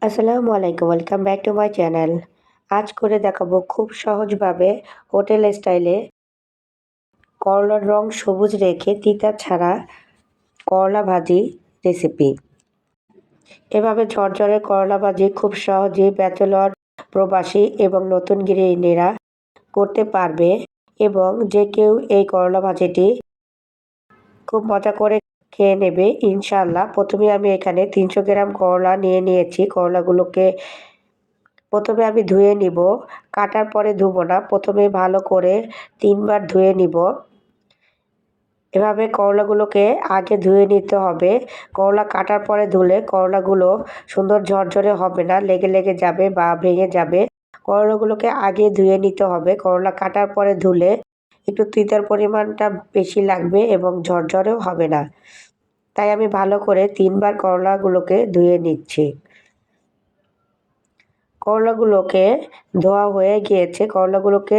আসসালামু আলাইকুম, welcome back to my channel. আজ করে দেখাবো খুব সহজভাবে হোটেল স্টাইলে করলার রং সবুজ রেখে তিতা ছাড়া করলা ভাজি রেসিপি। এভাবে ঝরঝরে করলা ভাজি খুব সহজেই ব্যাচেলর, প্রবাসী এবং নতুন গৃহিণীরা করতে পারবে এবং যে কেউ এই করলা ভাজিটি খুব মজা করে খেয়ে নেবে ইনশাআল্লাহ। প্রথমে আমি এখানে ৩০০ গ্রাম করলা নিয়েছি। করলাগুলোকে প্রথমে আমি ধুয়ে নিব, কাটার পরে ধুবো না। প্রথমে ভালো করে ৩ বার ধুয়ে নিব। এভাবে করলাগুলোকে আগে ধুয়ে নিতে হবে। করলা কাটার পরে ধুলে করলাগুলো সুন্দর ঝরঝরে হবে না, লেগে যাবে বা ভেঙে যাবে। করলাগুলোকে আগে ধুয়ে নিতে হবে। করলা কাটার পরে ধুলে একটু তিতার পরিমাণটা বেশি লাগবে এবং ঝরঝরেও হবে না। তাই আমি ভালো করে ৩ বার করলাগুলোকে ধুয়ে নিচ্ছি। করলাগুলোকে ধোয়া হয়ে গিয়েছে। করলাগুলোকে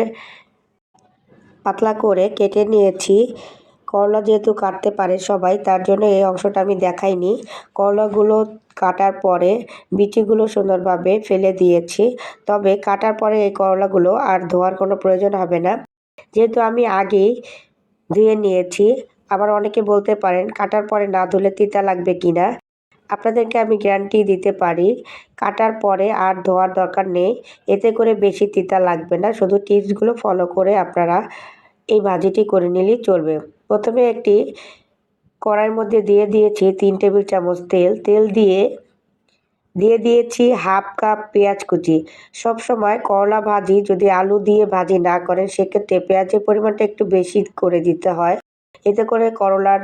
পাতলা করে কেটে নিয়েছি। করলা যেহেতু কাটতে পারে সবাই, তার জন্য এই অংশটা আমি দেখাইনি। করলাগুলো কাটার পরে বিচিগুলো সুন্দরভাবে ফেলে দিয়েছি। তবে কাটার পরে এই করলাগুলো আর ধোয়ার কোনো প্রয়োজন হবে না, যেহেতু আমি আগেই ধুয়ে নিয়েছি। আবার অনেকে বলতে পারেন কাটার পরে না ধুলে তিতা লাগবে কিনা। আপনাদেরকে আমি গ্যারান্টি দিতে পারি, কাটার পরে আর ধোয়ার দরকার নেই। এতে করে বেশি তিতা লাগবে না। শুধু টিপসগুলো ফলো করে আপনারা এই ভাজিটি করে নিলেই চলবে। প্রথমে একটি কড়াইয়ের মধ্যে দিয়ে দিয়েছি ৩ টেবিল চামচ তেল। তেল দিয়ে দিয়েছি হাফ কাপ পেঁয়াজ কুচি। সবসময় করলা ভাজি যদি আলু দিয়ে ভাজি না করেন, সেক্ষেত্রে পেঁয়াজের পরিমাণটা একটু বেশি করে দিতে হয়। এতে করে করলার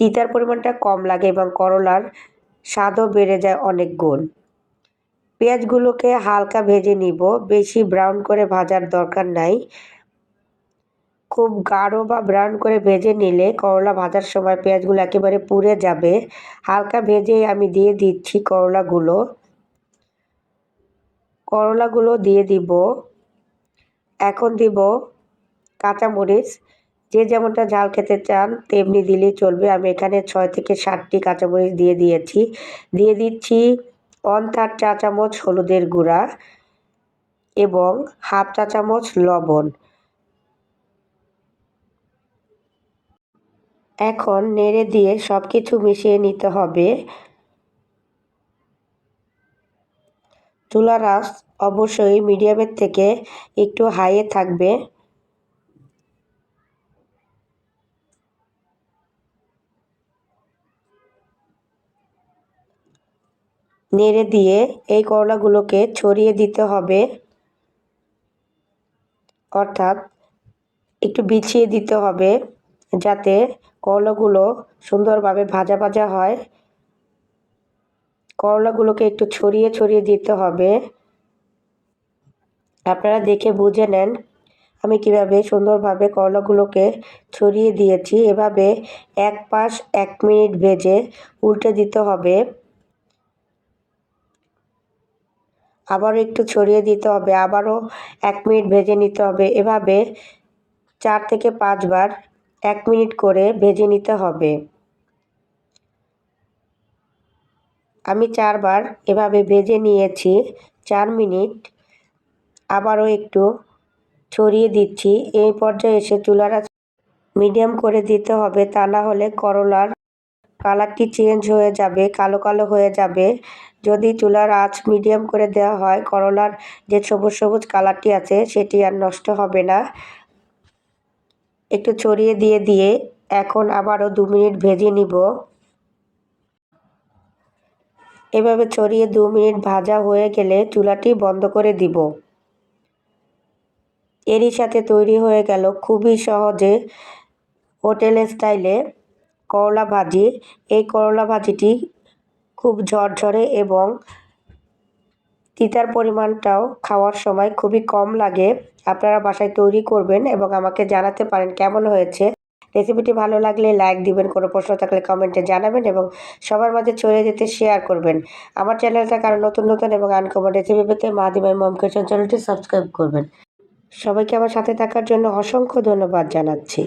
তিতার পরিমাণটা কম লাগে এবং করলার স্বাদও বেড়ে যায় অনেক গুণ। পেঁয়াজগুলোকে হালকা ভেজে নিব, বেশি ব্রাউন করে ভাজার দরকার নাই। খুব গাঢ় বা ব্রাউন করে ভেজে নিলে করলা ভাজার সময় পেঁয়াজগুলো একেবারে পুড়ে যাবে। হালকা ভেজে আমি দিয়ে দিচ্ছি করলাগুলো দিয়ে দিব। এখন দিব কাঁচামরিচ। যে যেমনটা ঝাল খেতে চান তেমনি দিলেই চলবে। আমি এখানে ৬ থেকে ৭টি কাঁচামরিচ দিয়ে দিয়েছি। দিয়ে দিচ্ছি 1/3 চা চামচ হলুদের গুঁড়া এবং হাফ চা চামচ লবণ। এখন নেড়ে দিয়ে সব কিছু মিশিয়ে নিতে হবে। চুলার আঁচ অবশ্যই মিডিয়ামের থেকে একটু হাইয়ে থাকবে। নেড়ে দিয়ে এই করলাগুলোকে ছড়িয়ে দিতে হবে, অর্থাৎ একটু বিছিয়ে দিতে হবে যাতে করলাগুলো সুন্দরভাবে ভাজা হয়। করলাগুলোকে একটু ছড়িয়ে দিতে হবে। আপনারা দেখে বুঝে নেন আমি কিভাবে সুন্দরভাবে করলাগুলোকে ছড়িয়ে দিয়েছি। এভাবে এক পাশ ১ মিনিট ভেজে উল্টে দিতে হবে। আবারও একটু ছড়িয়ে দিতে হবে, আবারও ১ মিনিট ভেজে নিতে হবে। এভাবে ৪ থেকে ৫ বার ১ মিনিট করে ভেজে নিতে হবে। আমি ৪ বার এভাবে ভেজে নিয়েছি। ৪ মিনিট আবারও একটু ছড়িয়ে দিচ্ছি। এই পর্যায়ে এসে চুলার আঁচ মিডিয়াম করে দিতে হবে, তা না হলে করলার কালারটি চেঞ্জ হয়ে যাবে, কালো হয়ে যাবে। যদি চুলার আঁচ মিডিয়াম করে দেওয়া হয়, করলার যে সবুজ কালারটি আছে সেটি আর নষ্ট হবে না। একটু ছড়িয়ে দিয়ে এখন আবারও ২ মিনিট ভেজে নিব। এভাবে ছড়িয়ে ২ মিনিট ভাজা হয়ে গেলে চুলাটি বন্ধ করে দিব। এরই সাথে তৈরি হয়ে গেল খুবই সহজে হোটেল স্টাইলে করলা ভাজি। এই করলা ভাজিটি খুব ঝরঝরে এবং তিতার পরিমাণটাও খাওয়ার সময় খুবই কম লাগে। আপনারা বাসায় তৈরি করবেন এবং আমাকে জানাতে পারেন কেমন হয়েছে। রেসিপিটি ভালো লাগলে লাইক দিবেন, কোনো প্রশ্ন থাকলে কমেন্টে জানাবেন এবং সবার মাঝে ছড়িয়ে যেতে শেয়ার করবেন। আমার চ্যানেলটা কারো নতুন এবং আনকমন রেসিপি পেতে মাহাদি মম কিচেন চ্যানেলটি সাবস্ক্রাইব করবেন। সবাইকে আমার সাথে থাকার জন্য অসংখ্য ধন্যবাদ জানাচ্ছি।